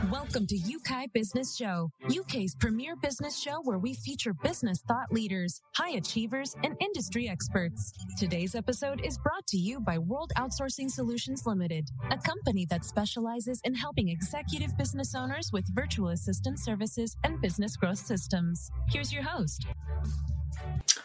Welcome to Yeukai Business Show, UK's premier business show where we feature business thought leaders, high achievers, and industry experts. Today's episode is brought to you by World Outsourcing Solutions Limited, a company that specializes in helping executive business owners with virtual assistant services and business growth systems. Here's your host.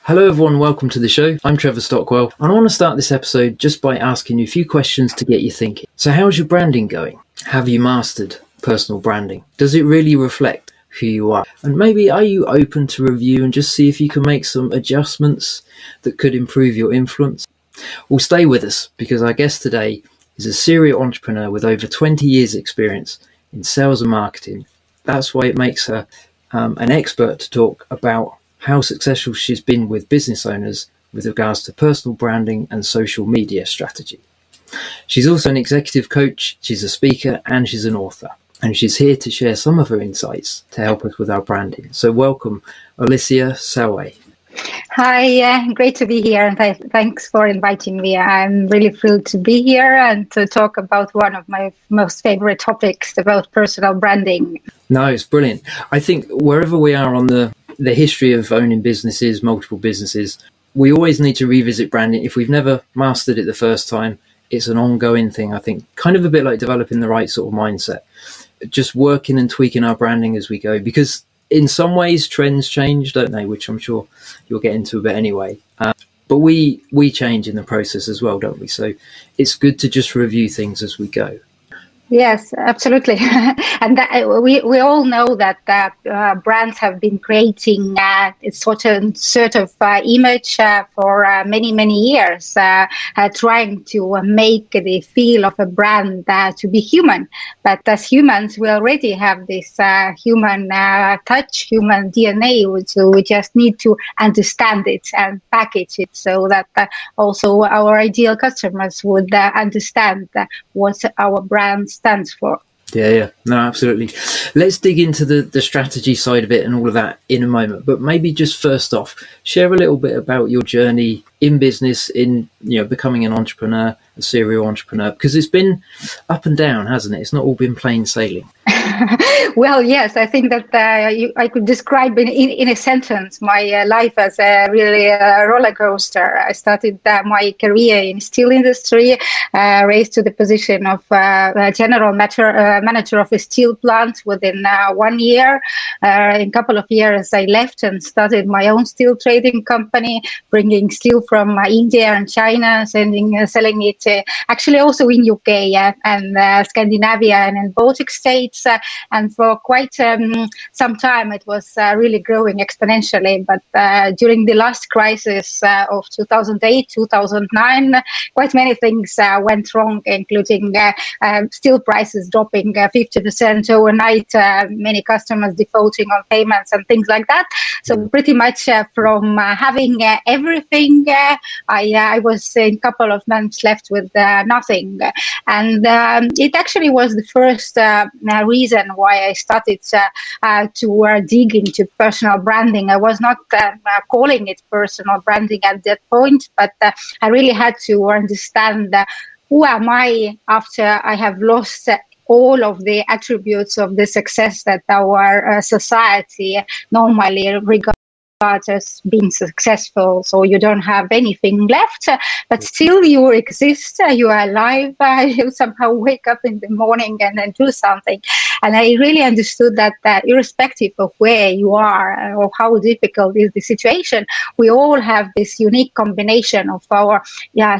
Hello everyone, welcome to the show. I'm Trevor Stockwell, and I want to start this episode just by asking you a few questions to get you thinking. So how's your branding going? Have you mastered personal branding? Does it really reflect who you are? And maybe are you open to review and just see if you can make some adjustments that could improve your influence? Well, stay with us because our guest today is a serial entrepreneur with over 20 years experience in sales and marketing. That's why it makes her an expert to talk about how successful she's been with business owners with regards to personal branding and social media strategy. She's also an executive coach, she's a speaker, and she's an author. And she's here to share some of her insights to help us with our branding. So welcome, Olesija Saue. Hi, great to be here, and thanks for inviting me. I'm really thrilled to be here and to talk about one of my most favorite topics about personal branding. No, it's brilliant. I think wherever we are on the history of owning businesses, multiple businesses, we always need to revisit branding. If we've never mastered it the first time, it's an ongoing thing, I think, kind of a bit like developing the right sort of mindset. Just working and tweaking our branding as we go, because in some ways trends change, don't they? Which I'm sure you'll get into a bit anyway. But we change in the process as well, don't we? So it's good to just review things as we go. Yes, absolutely. And we all know that brands have been creating a sort of image for many, many years, trying to make the feel of a brand to be human. But as humans, we already have this human touch, human DNA, so we just need to understand it and package it so that also our ideal customers would understand what our brand stands for. Yeah. No, absolutely. Let's dig into the strategy side of it and all of that in a moment. But maybe just first off, share a little bit about your journey in business, in becoming an entrepreneur, a serial entrepreneur, because it's been up and down, hasn't it? It's not all been plain sailing. Well, yes, I think that I could describe in a sentence my life as a really roller coaster. I started my career in steel industry, raised to the position of general manager of a steel plant within 1 year. In a couple of years, I left and started my own steel trading company, bringing steel from India and China, selling it actually also in UK and Scandinavia and in Baltic states. And for quite some time, it was really growing exponentially. But during the last crisis of 2008, 2009, quite many things went wrong, including steel prices dropping 50% overnight, many customers defaulting on payments and things like that. So pretty much from having everything, I was in a couple of months left with nothing. And it actually was the first reason why I started to dig into personal branding. I was not calling it personal branding at that point, but I really had to understand who am I after I have lost all of the attributes of the success that our society normally regards as being successful. So you don't have anything left, but still you exist, you are alive, you somehow wake up in the morning and then do something. And I really understood that irrespective of where you are or how difficult is the situation, we all have this unique combination of our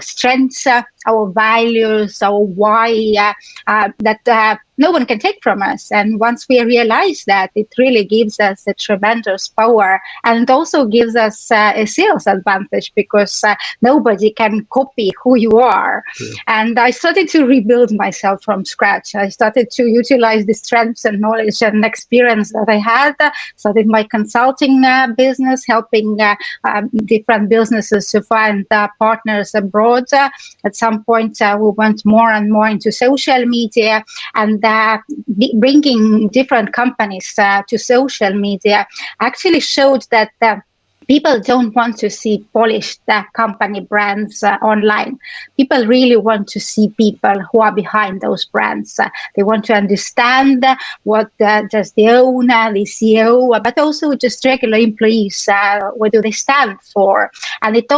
strengths, our values, our why, that no one can take from us. And once we realize that, it really gives us a tremendous power, and it also gives us a sales advantage because nobody can copy who you are. Yeah. And I started to rebuild myself from scratch. I started to utilize the strengths and knowledge and experience that I had, started my consulting business, helping different businesses to find partners abroad. At some point, we went more and more into social media, and bringing different companies to social media actually showed that People don't want to see polished company brands online. People really want to see people who are behind those brands. They want to understand what does the owner, the CEO, but also just regular employees, what do they stand for? And it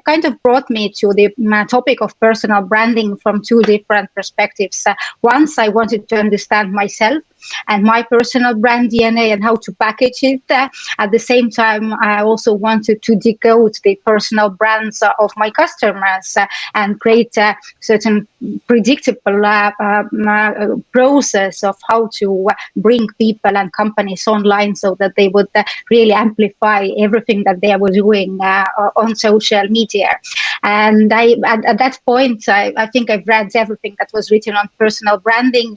kind of brought me to the topic of personal branding from two different perspectives. Once I wanted to understand myself and my personal brand DNA and how to package it. At the same time, I also wanted to decode the personal brands of my customers and create a certain predictable process of how to bring people and companies online so that they would really amplify everything that they were doing on social media. And at that point, I think I've read everything that was written on personal branding,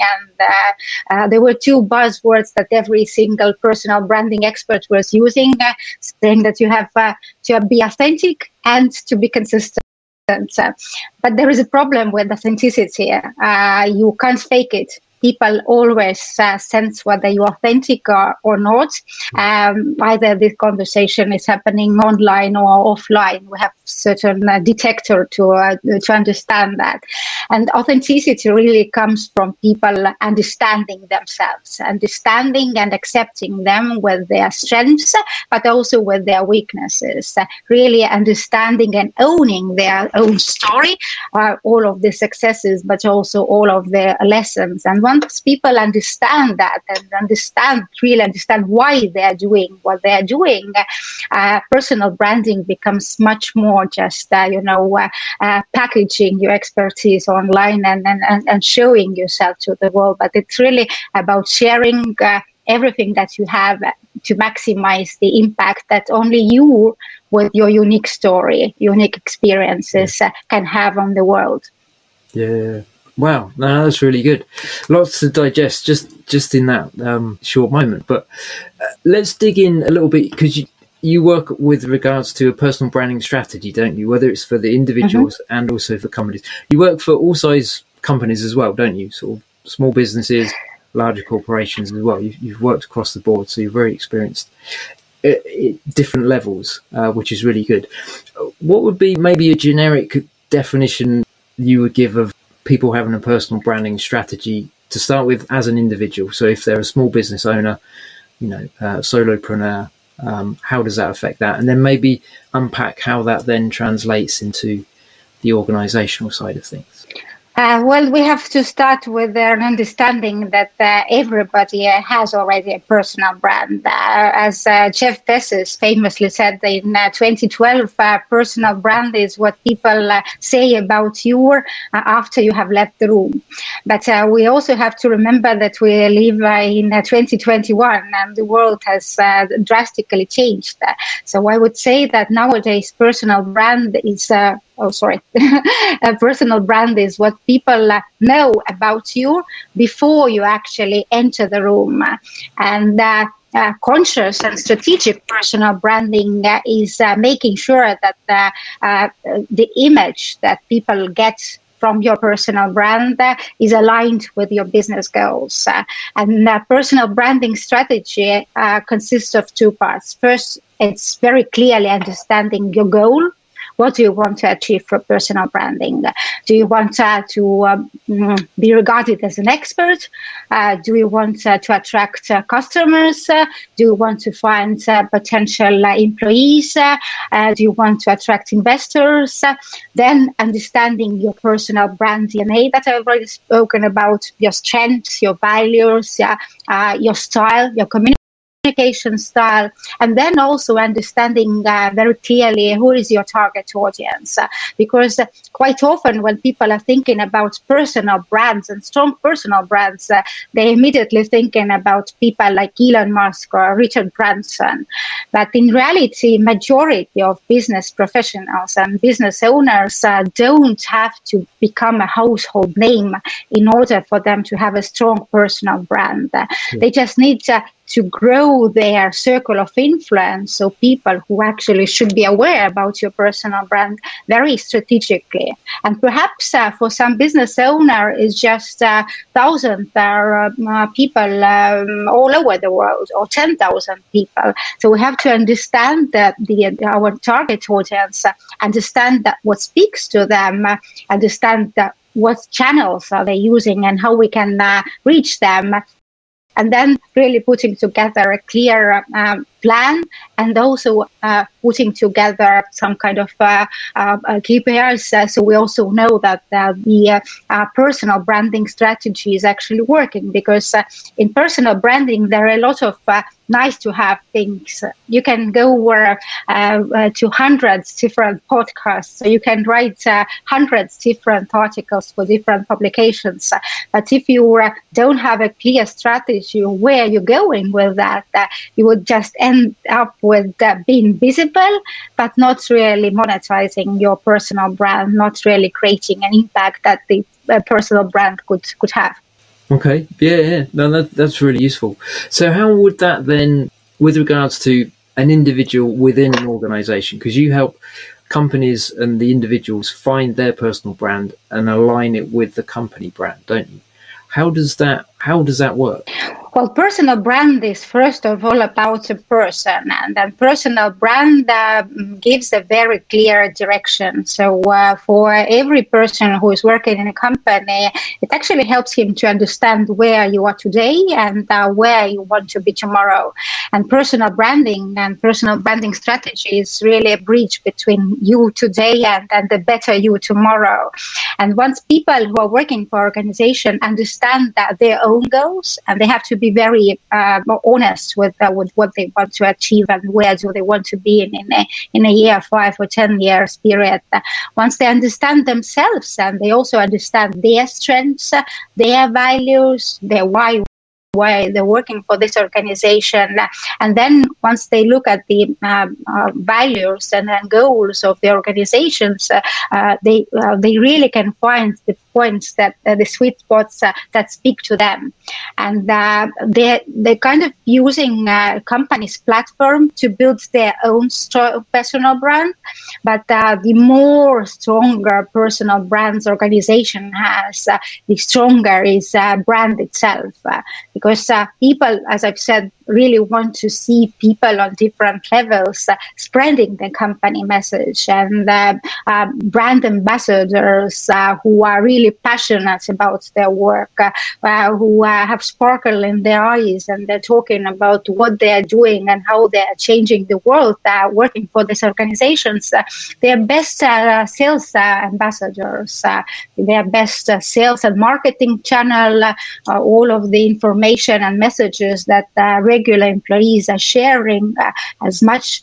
and there were two buzzwords that every single personal branding expert was using, saying that you have to be authentic and to be consistent. But there is a problem with authenticity. You can't fake it. People always sense whether you're authentic or not. Either this conversation is happening online or offline. We have certain detector to understand that. And authenticity really comes from people understanding themselves, understanding and accepting them with their strengths, but also with their weaknesses. Really understanding and owning their own story, all of the successes, but also all of the lessons. And once people understand that and really understand why they are doing what they are doing, personal branding becomes much more just, packaging your expertise online and showing yourself to the world. But it's really about sharing everything that you have to maximize the impact that only you, with your unique story, unique experiences, can have on the world. Yeah. Wow, no, that's really good. Lots to digest just in that short moment. But let's dig in a little bit, because you work with regards to a personal branding strategy, don't you? Whether it's for the individuals and also for companies. You work for all size companies as well, don't you? Sort of small businesses, larger corporations as well. You've worked across the board, so you're very experienced at different levels, which is really good. What would be maybe a generic definition you would give of people having a personal branding strategy to start with as an individual? So if they're a small business owner, solopreneur, how does that affect that? And then maybe unpack how that then translates into the organizational side of things. Well, we have to start with an understanding that everybody has already a personal brand. As Jeff Bezos famously said in 2012, personal brand is what people say about you after you have left the room. But we also have to remember that we live in 2021 and the world has drastically changed. So I would say that nowadays personal brand is a personal brand is what people know about you before you actually enter the room. And conscious and strategic personal branding is making sure that the image that people get from your personal brand is aligned with your business goals. And personal branding strategy consists of two parts. First, it's very clearly understanding your goal. What do you want to achieve for personal branding? Do you want to be regarded as an expert? Do you want to attract customers? Do you want to find potential employees? Do you want to attract investors? Then understanding your personal brand DNA that I've already spoken about, your strengths, your values, your style, your communication style, and then also understanding very clearly who is your target audience. Because quite often when people are thinking about personal brands and strong personal brands, they immediately thinking about people like Elon Musk or Richard Branson. But in reality, majority of business professionals and business owners don't have to become a household name in order for them to have a strong personal brand. They just need to grow their circle of influence, so people who actually should be aware about your personal brand very strategically. And perhaps for some business owner, it's just thousands people all over the world, or 10,000 people. So we have to understand that our target audience, understand that what speaks to them, understand that what channels are they using and how we can reach them, and then really putting together a clear plan, and also putting together some kind of KPIs, so we also know that the personal branding strategy is actually working. Because in personal branding, there are a lot of nice to have things. You can go to hundreds different podcasts, so you can write hundreds different articles for different publications. But if you don't have a clear strategy where you're going with that, you would just end up with being visible, but not really monetizing your personal brand, not really creating an impact that the personal brand could have. Okay, yeah. No, that's really useful. So how would that then, with regards to an individual within an organization, because you help companies and the individuals find their personal brand and align it with the company brand, don't you? How does that work? Well, personal brand is first of all about a person, and then personal brand gives a very clear direction. So for every person who is working in a company, it actually helps him to understand where you are today and where you want to be tomorrow. And personal branding strategy is really a bridge between you today and the better you tomorrow. And once people who are working for organization understand that their own goals, and they have to be very honest with what they want to achieve and where do they want to be in a year, 5 or 10 years period. Once they understand themselves, and they also understand their strengths, their values, their why they're working for this organization, and then once they look at the values and goals of the organizations, they really can find the points that the sweet spots that speak to them, and they're kind of using company's platform to build their own personal brand. But the more stronger personal brands organization has, the stronger is brand itself. Because people, as I've said, really want to see people on different levels spreading the company message, and brand ambassadors who are really passionate about their work, who have sparkle in their eyes, and they're talking about what they're doing and how they're changing the world working for these organizations. They're best sales ambassadors, their best sales and marketing channel, all of the information and messages that regular employees are sharing as much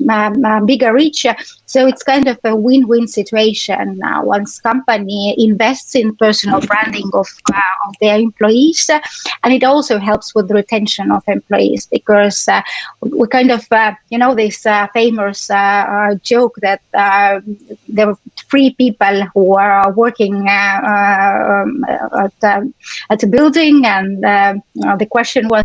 bigger reach. So it's kind of a win-win situation once company invests in personal branding of their employees, and it also helps with the retention of employees, because we kind of this famous joke that there were 3 people who are working at a building, and the question was,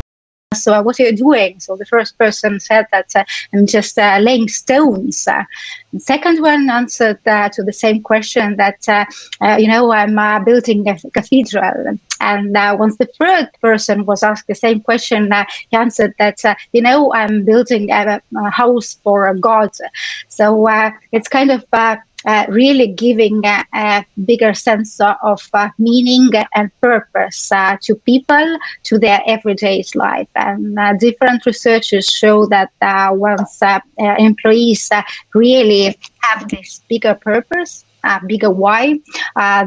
so what are you doing? So the first person said that I'm just laying stones. The second one answered to the same question that, I'm building a cathedral. And once the third person was asked the same question, he answered that, I'm building a house for God. So it's kind of really giving a bigger sense of meaning and purpose to people, to their everyday life. And different researchers show that once employees really have this bigger purpose, bigger why,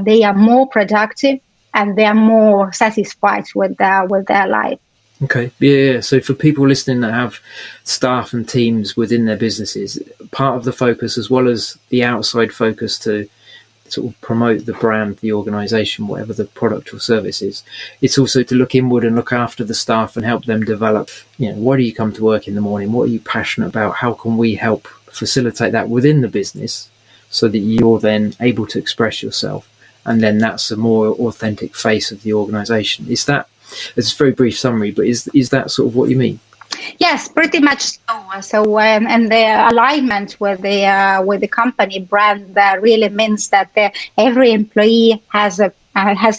they are more productive and they are more satisfied with their life. Okay, yeah. So for people listening that have staff and teams within their businesses, part of the focus, as well as the outside focus to sort of promote the brand, the organisation, whatever the product or service is, it's also to look inward and look after the staff and help them develop. Why do you come to work in the morning? What are you passionate about? How can we help facilitate that within the business so that you're then able to express yourself? And then that's a more authentic face of the organisation. It's a very brief summary, but is that sort of what you mean? Yes, pretty much so. And the alignment with the company brand really means that every employee has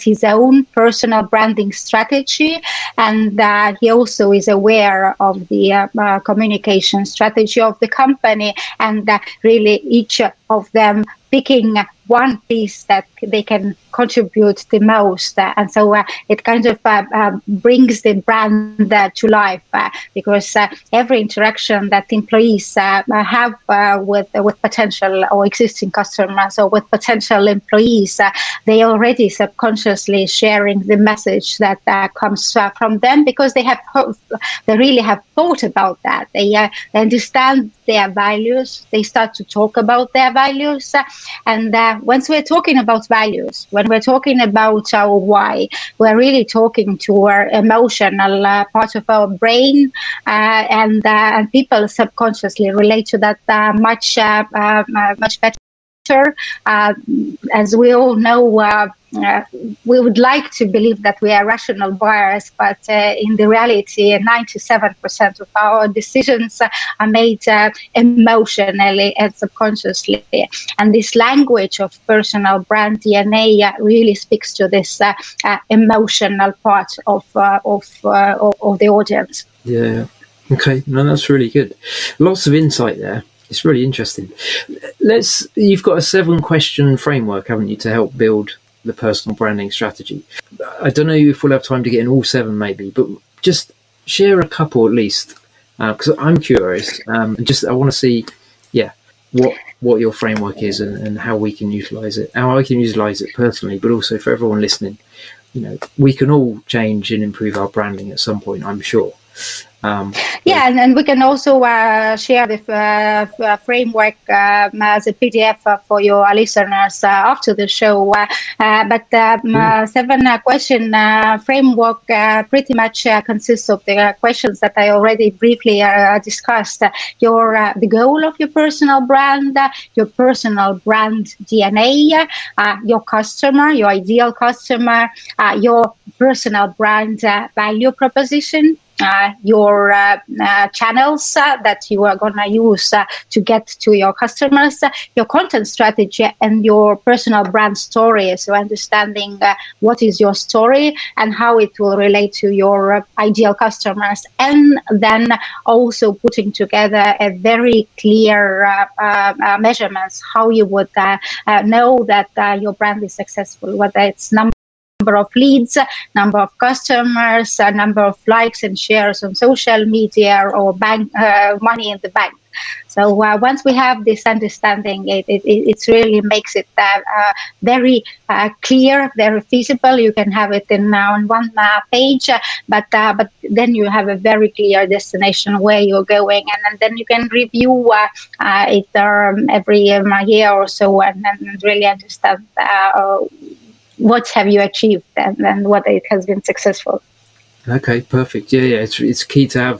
his own personal branding strategy, and he also is aware of the communication strategy of the company, and really each of them picking one piece that they can contribute the most. And so it kind of brings the brand to life because every interaction that employees have with potential or existing customers or with potential employees, they already subconsciously sharing the message that comes from them, because they really have thought about that. They understand their values. They start to talk about their values. And once we're talking about values, when we're talking about our why, we're really talking to our emotional part of our brain, and people subconsciously relate to that much better. As we all know, we would like to believe that we are rational buyers, but in the reality, 97% of our decisions are made emotionally and subconsciously. And this language of personal brand DNA really speaks to this emotional part of the audience. Yeah. Okay. No, that's really good. Lots of insight there. It's really interesting. You've got a 7-question framework, haven't you, to help build the personal branding strategy. I don't know if we'll have time to get in all 7 maybe, but just share a couple at least, because I'm curious. I want to see, what your framework is and how we can utilize it, how I can utilize it personally, but also for everyone listening. We can all change and improve our branding at some point, I'm sure. And we can also share the framework as a PDF for your listeners after the show. But 7-question framework pretty much consists of the questions that I already briefly discussed. The goal of your personal brand, your personal brand DNA, your customer, your ideal customer, your personal brand value proposition, your channels that you are going to use to get to your customers, your content strategy, and your personal brand story. So understanding what is your story and how it will relate to your ideal customers. And then also putting together a very clear measurements, how you would know that your brand is successful, whether it's number of leads, number of customers, number of likes and shares on social media, or money in the bank. So once we have this understanding, it really makes it very clear, very feasible. You can have it on one page, but then you have a very clear destination where you're going, and then you can review it every year or so, and really understand what have you achieved and what it has been successful. Okay, perfect. Yeah. It's key to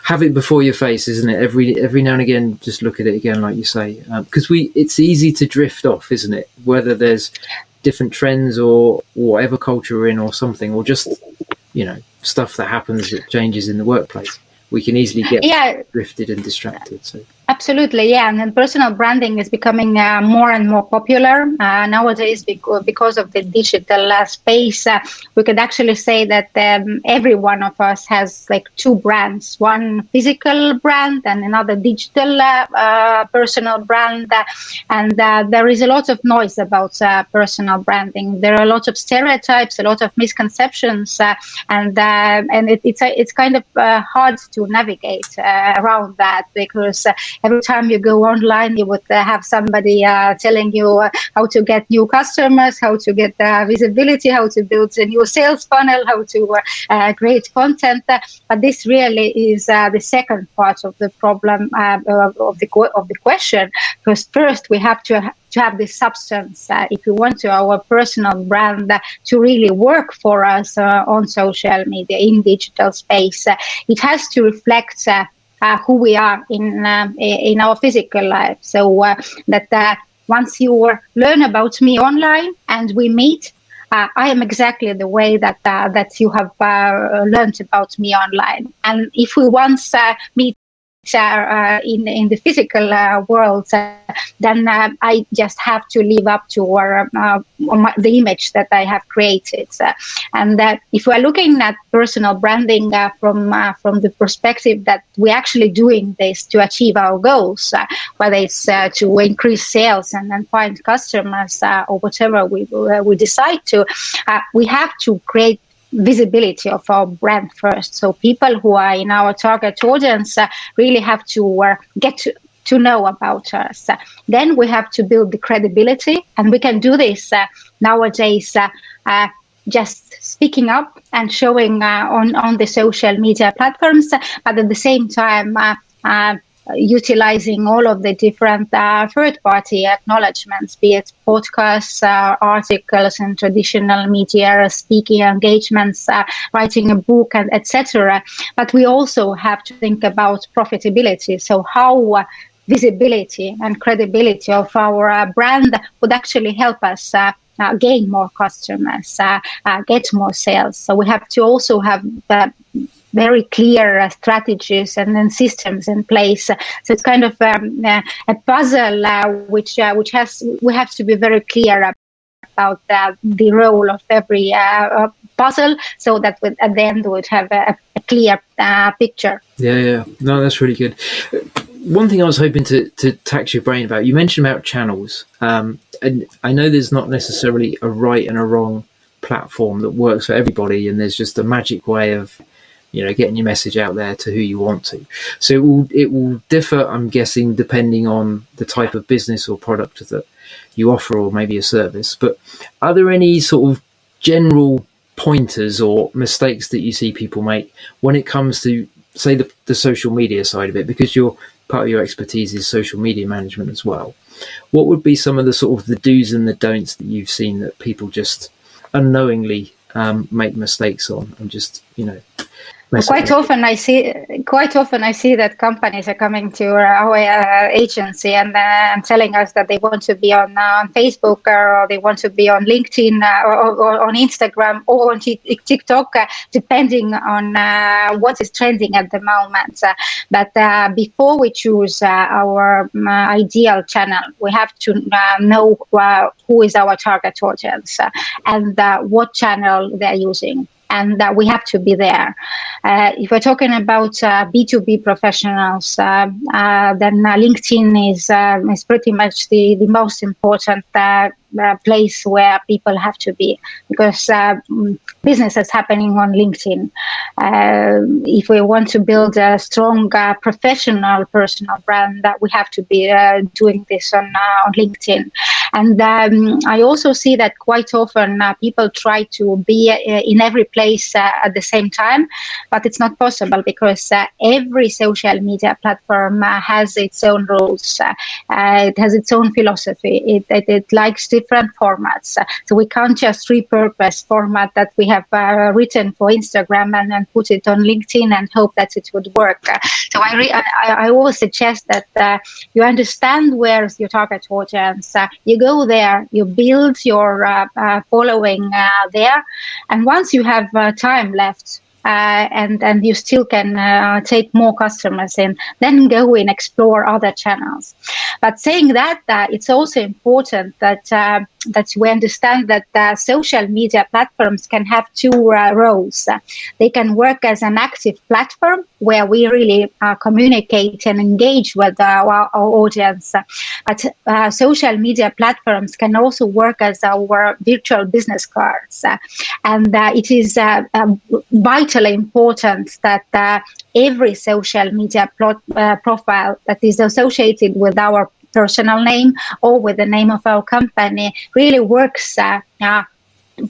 have it before your face, isn't it? Every now and again, just look at it again, like you say, because it's easy to drift off, isn't it? Whether there's different trends or whatever culture we're in, or something, or just stuff that happens that changes in the workplace. We can easily get drifted and distracted. So. Absolutely, yeah. And then personal branding is becoming more and more popular nowadays because of the digital space. We could actually say that every one of us has like 2 brands, one physical brand and another digital personal brand. And there is a lot of noise about personal branding. There are a lot of stereotypes, a lot of misconceptions, and it's kind of hard to navigate around that, because every time you go online, you would have somebody telling you how to get new customers, how to get visibility, how to build a new sales funnel, how to create content. But this really is the second part of the problem of the question, because first we have to have the substance if we want our personal brand to really work for us on social media, in digital space. It has to reflect who we are in our physical life. So that once you learn about me online and we meet, I am exactly the way that you have learned about me online. And if we once meet in the physical world, then I just have to live up to the image that I have created. And if we are looking at personal branding from the perspective that we're actually doing this to achieve our goals, whether it's to increase sales and then find customers or whatever we decide to, we have to create visibility of our brand first. So people who are in our target audience really have to get to know about us. Then we have to build the credibility, and we can do this nowadays just speaking up and showing on the social media platforms, but at the same time utilizing all of the different third-party acknowledgements, be it podcasts, articles in traditional media, speaking engagements, writing a book, and etc. But we also have to think about profitability. So how visibility and credibility of our brand would actually help us gain more customers, get more sales. So we have to also have very clear strategies and then systems in place. So it's kind of a puzzle which we have to be very clear about the role of every puzzle, so that at the end we would have a clear picture. Yeah. No, that's really good. One thing I was hoping to tax your brain about, you mentioned about channels. And I know there's not necessarily a right and a wrong platform that works for everybody, and there's just a magic way of getting your message out there to who you want to. So it will differ, I'm guessing, depending on the type of business or product that you offer, or maybe a service. But are there any sort of general pointers or mistakes that you see people make when it comes to, say, the social media side of it? Because part of your expertise is social media management as well. What would be some of the sort of the do's and the don'ts that you've seen that people just unknowingly make mistakes on, and just Quite often I see that companies are coming to our agency and telling us that they want to be on Facebook, or they want to be on LinkedIn, or on Instagram, or on TikTok, depending on what is trending at the moment. But before we choose our ideal channel, we have to know who is our target audience and what channel they're using. And we have to be there. If we're talking about B2B professionals, then LinkedIn is pretty much the most important place where people have to be, because business is happening on LinkedIn. If we want to build a strong professional personal brand, that we have to be doing this on LinkedIn. And I also see that quite often people try to be in every place at the same time, but it's not possible, because every social media platform has its own rules. It has its own philosophy. It likes different formats. So we can't just repurpose format that we have written for Instagram and then put it on LinkedIn and hope that it would work. So I always suggest that you understand where is your target audience. You go there, you build your following there, and once you have time left, and you still can take more customers in, then go and explore other channels. But saying that, it's also important that we understand that social media platforms can have two roles. They can work as an active platform where we really communicate and engage with our audience. But social media platforms can also work as our virtual business cards. And it is vitally important that every social media profile that is associated with our personal name or with the name of our company really works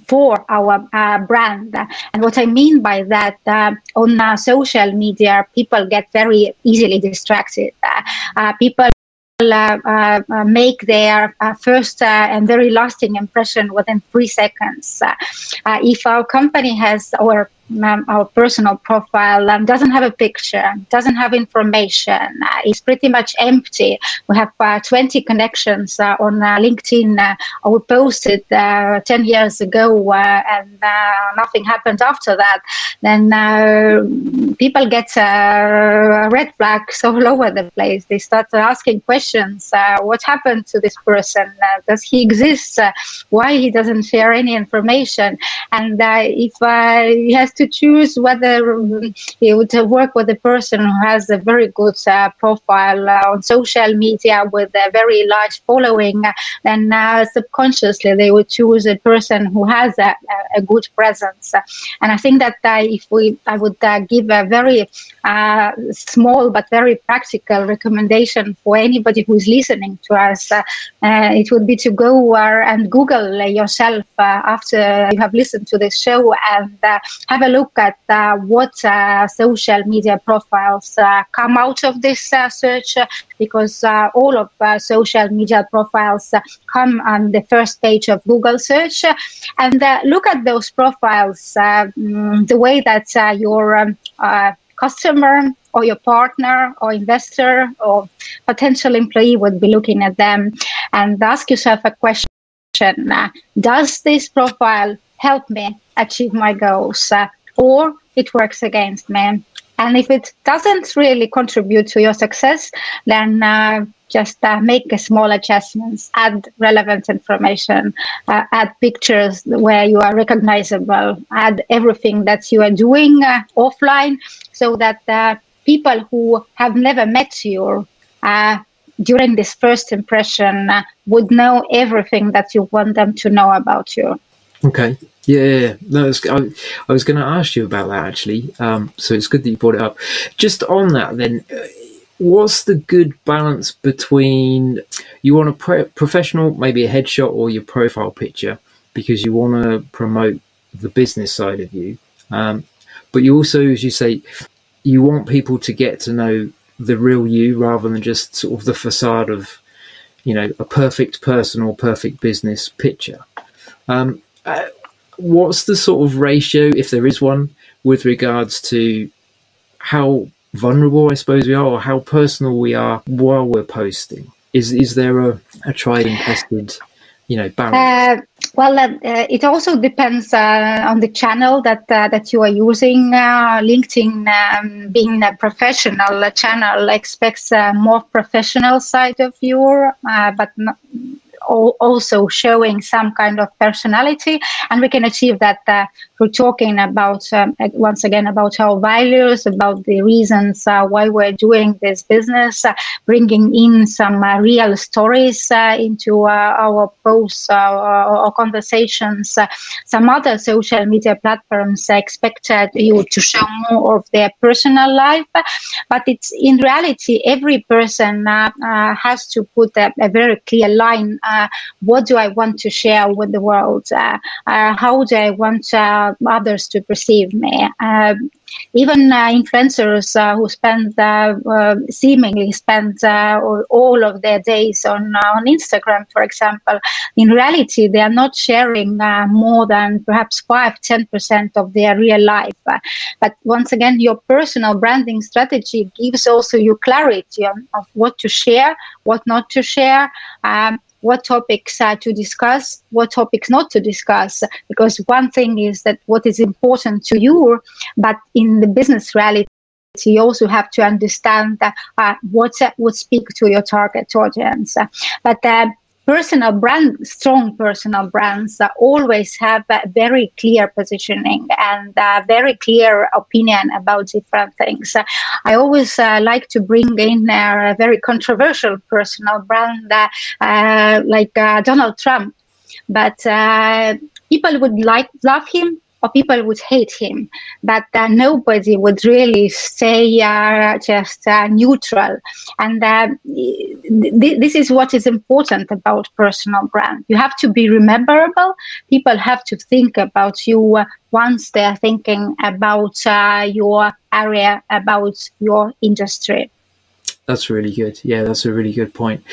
for our brand. And what I mean by that, on social media, people get very easily distracted. People make their first and very lasting impression within 3 seconds. If our company has, or our personal profile doesn't have a picture, doesn't have information, is pretty much empty. We have 20 connections on LinkedIn. We posted 10 years ago and nothing happened after that. Then people get red flags all over the place. They start asking questions. What happened to this person? Does he exist? Why he doesn't share any information? And if he has to choose whether he would work with a person who has a very good profile on social media with a very large following, then subconsciously they would choose a person who has a good presence. And I think that I would give a very small but very practical recommendation for anybody who's listening to us. It would be to go and Google yourself after you have listened to this show and have a look at what social media profiles come out of this search, because all of social media profiles come on the first page of Google search. And look at those profiles, the way that your customer or your partner or investor or potential employee would be looking at them, and ask yourself a question. Does this profile help me achieve my goals, or it works against me? And if it doesn't really contribute to your success, then just make a small adjustments, add relevant information, add pictures where you are recognizable, add everything that you are doing offline, so that people who have never met you during this first impression would know everything that you want them to know about you. Okay. Yeah. No, I was going to ask you about that, actually. So it's good that you brought it up. Just on that, then, what's the good balance between you want a professional, maybe a headshot or your profile picture, because you want to promote the business side of you, but you also, as you say, you want people to get to know the real you rather than just sort of the facade of, a perfect person or perfect business picture. What's the sort of ratio, if there is one, with regards to how vulnerable, I suppose, we are, or how personal we are while we're posting? Is there a tried and tested, balance? It also depends on the channel that you are using. LinkedIn, being a professional channel, expects a more professional side of you, but not also showing some kind of personality, and we can achieve that through talking about once again about our values, about the reasons why we're doing this business, bringing in some real stories into our posts or conversations. Some other social media platforms expect you to show more of their personal life, but it's in reality every person has to put a very clear line. What do I want to share with the world? How do I want others to perceive me? Even influencers who seemingly spend all of their days on Instagram, for example, in reality, they are not sharing more than perhaps 5-10% of their real life. But once again, your personal branding strategy gives also you clarity of what to share, what not to share, what topics to discuss, what topics not to discuss. Because one thing is that what is important to you, but in the business reality, you also have to understand what would speak to your target audience. But strong personal brands always have a very clear positioning and very clear opinion about different things. I always like to bring in a very controversial personal brand like Donald Trump, but people would love him or people would hate him, but nobody would really stay just neutral. And this is what is important about personal brand. You have to be rememberable. People have to think about you once they're thinking about your area, about your industry. That's really good. Yeah, that's a really good point.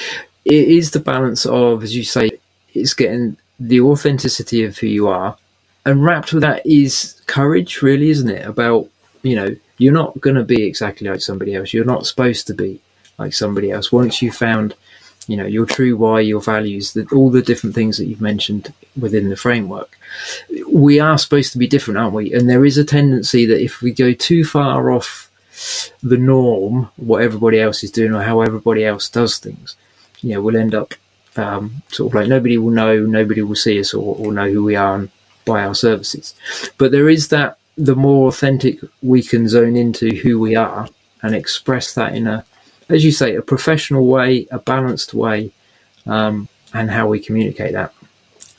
It is the balance of, as you say, it's getting the authenticity of who you are, And wrapped with that is courage, really, isn't it? About, you're not going to be exactly like somebody else. You're not supposed to be like somebody else. Once you found, your true why, your values, all the different things that you've mentioned within the framework, we are supposed to be different, aren't we? And there is a tendency that if we go too far off the norm, what everybody else is doing or how everybody else does things, we'll end up sort of like nobody will know, nobody will see us or know who we are and buy our services. But there is that, the more authentic we can zone into who we are and express that in a, as you say, a professional way, a balanced way, and how we communicate that,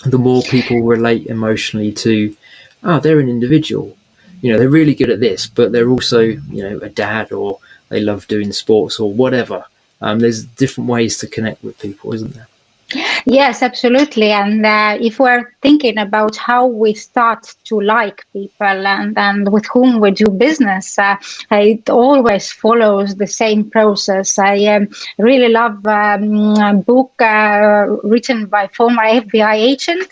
the more people relate emotionally to, they're an individual. They're really good at this, but they're also, a dad, or they love doing sports or whatever. There's different ways to connect with people, isn't there? Yes, absolutely. And if we're thinking about how we start to like people and with whom we do business, it always follows the same process. I really love a book written by former FBI agent.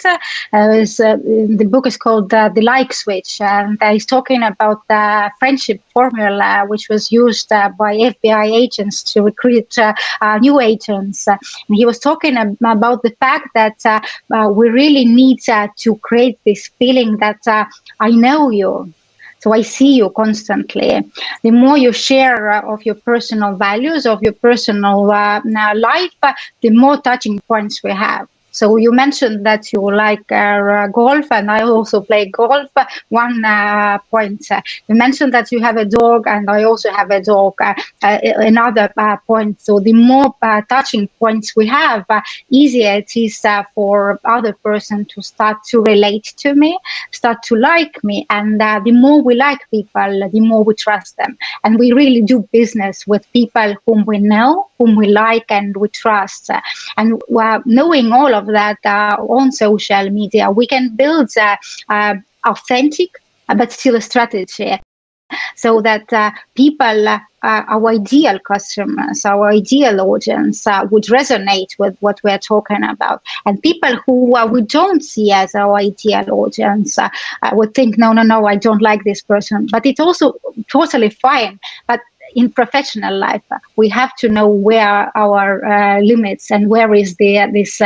The book is called The Like Switch, and he's talking about the friendship formula, which was used by FBI agents to recruit new agents. And he was talking about the fact that we really need to create this feeling that I know you, so I see you constantly. The more you share of your personal values, of your personal life, the more touching points we have. So you mentioned that you like golf, and I also play golf. One point. You mentioned that you have a dog, and I also have a dog. Another point. So the more touching points we have, easier it is for other person to start to relate to me, start to like me. And the more we like people, the more we trust them. And we really do business with people whom we know, whom we like, and we trust. And knowing all of that on social media, we can build authentic but still a strategy, so that people, our ideal customers, our ideal audience would resonate with what we're talking about. And people who we don't see as our ideal audience would think, no, I don't like this person. But it's also totally fine. But in professional life, we have to know where our limits and where is this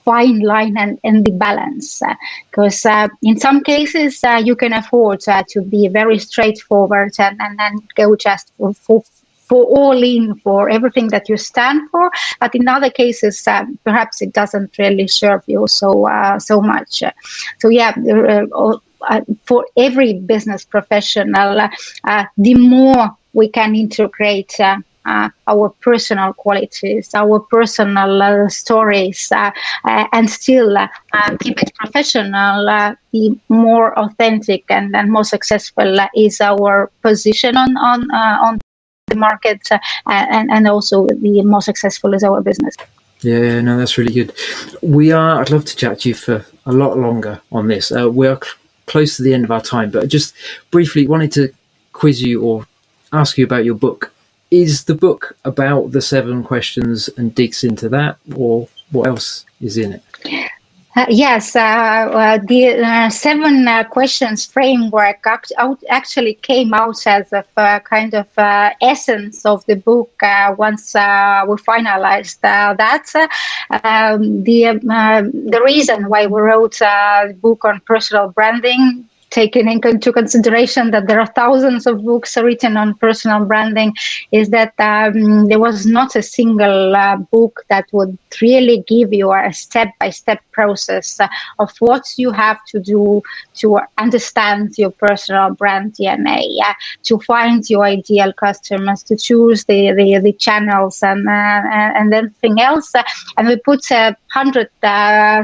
fine line and the balance. Because in some cases, you can afford to be very straightforward and go just for all in for everything that you stand for. But in other cases, perhaps it doesn't really serve you so much. So yeah, for every business professional, the more we can integrate our personal qualities, our personal stories, and still keep it professional, the more authentic and more successful is our position on the market, and also the more successful is our business. Yeah, no, that's really good. I'd love to chat to you for a lot longer on this. We are close to the end of our time, but just briefly wanted to quiz you or ask you about your book. Is the book about the 7 questions and digs into that, or what else is in it? Yes, the 7 questions framework actually came out as a kind of essence of the book once we finalized that. The reason why we wrote the book on personal branding, taking into consideration that there are thousands of books written on personal branding, is that there was not a single book that would really give you a step-by-step process of what you have to do to understand your personal brand DNA, to find your ideal customers, to choose the channels and everything else. And we put a 100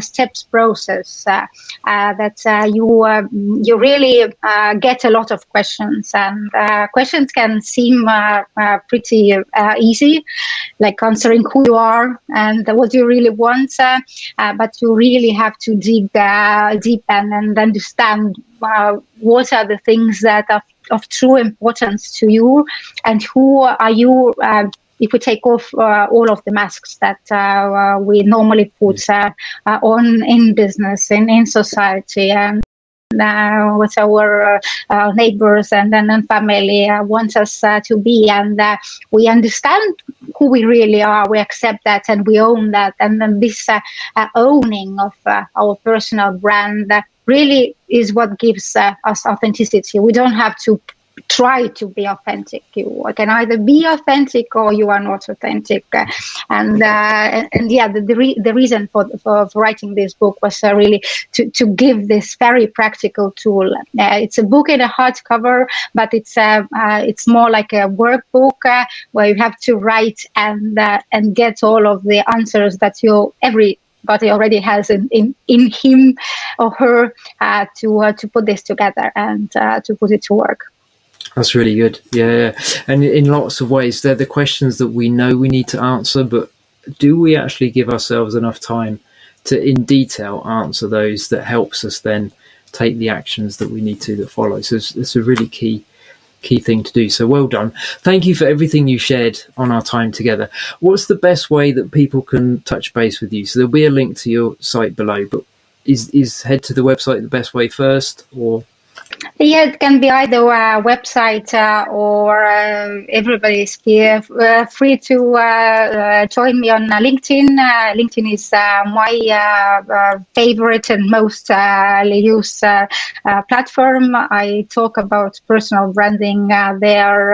steps process that you really get a lot of questions, and questions can seem pretty easy, like answering who you are and what you really want, but you really have to dig deep and understand what are the things that are of true importance to you, and who are you, if we take off all of the masks that we normally put on in business and in society. what our neighbors and family wants us to be, and we understand who we really are. We accept that and we own that, and then this owning of our personal brand really is what gives us authenticity. We don't have to try to be authentic. You can either be authentic or you are not authentic. The reason for writing this book was really to give this very practical tool. It's a book in a hardcover, but it's more like a workbook where you have to write and get all of the answers that everybody already has in him or her to put this together and to put it to work. That's really good. Yeah. And in lots of ways, they're the questions that we know we need to answer, but do we actually give ourselves enough time to, in detail, answer those that helps us then take the actions that we need to that follow? So it's a really key thing to do. So well done. Thank you for everything you shared on our time together. What's the best way that people can touch base with you? So there'll be a link to your site below, but is head to the website the best way first, or? Yeah, it can be either a website or everybody's free to join me on LinkedIn. LinkedIn is my favorite and most used platform. I talk about personal branding there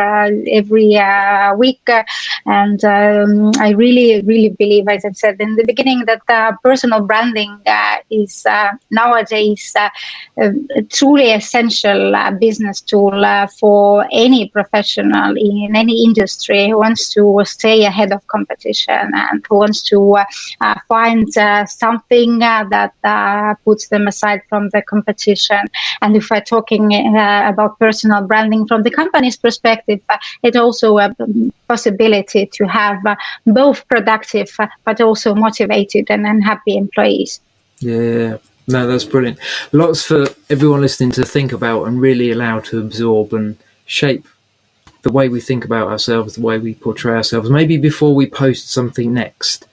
every week. And I really believe, as I've said in the beginning, that personal branding is nowadays truly essential business tool for any professional in any industry who wants to stay ahead of competition and who wants to find something that puts them aside from the competition. And if we're talking about personal branding from the company's perspective, it's also a possibility to have both productive but also motivated and happy employees. Yeah. No, that's brilliant. Lots for everyone listening to think about and really allow to absorb and shape the way we think about ourselves, the way we portray ourselves. Maybe before we post something next,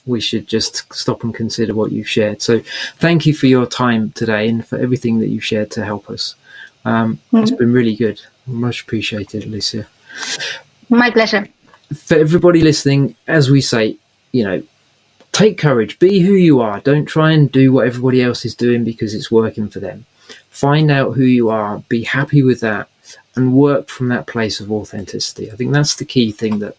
we should just stop and consider what you've shared. So thank you for your time today and for everything that you've shared to help us. It's been really good. Much appreciated, Olesija. My pleasure. For everybody listening, as we say, take courage, be who you are. Don't try and do what everybody else is doing because it's working for them. Find out who you are, be happy with that, and work from that place of authenticity. I think that's the key thing that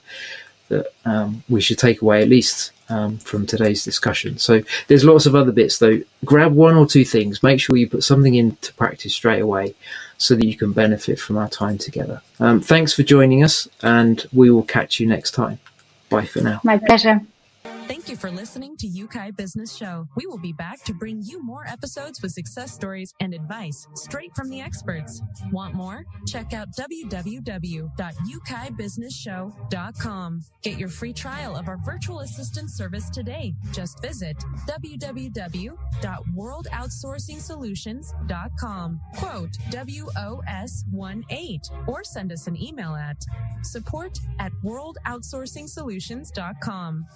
we should take away, at least from today's discussion. So there's lots of other bits, though. Grab one or two things. Make sure you put something into practice straight away so that you can benefit from our time together. Thanks for joining us, and we will catch you next time. Bye for now. My pleasure. Thank you for listening to Yeukai Business Show. We will be back to bring you more episodes with success stories and advice straight from the experts. Want more? Check out www.yeukai.businessshow.com. Get your free trial of our virtual assistant service today. Just visit www.worldoutsourcingsolutions.com. Quote WOS18 or send us an email at support@worldoutsourcingsolutions.com.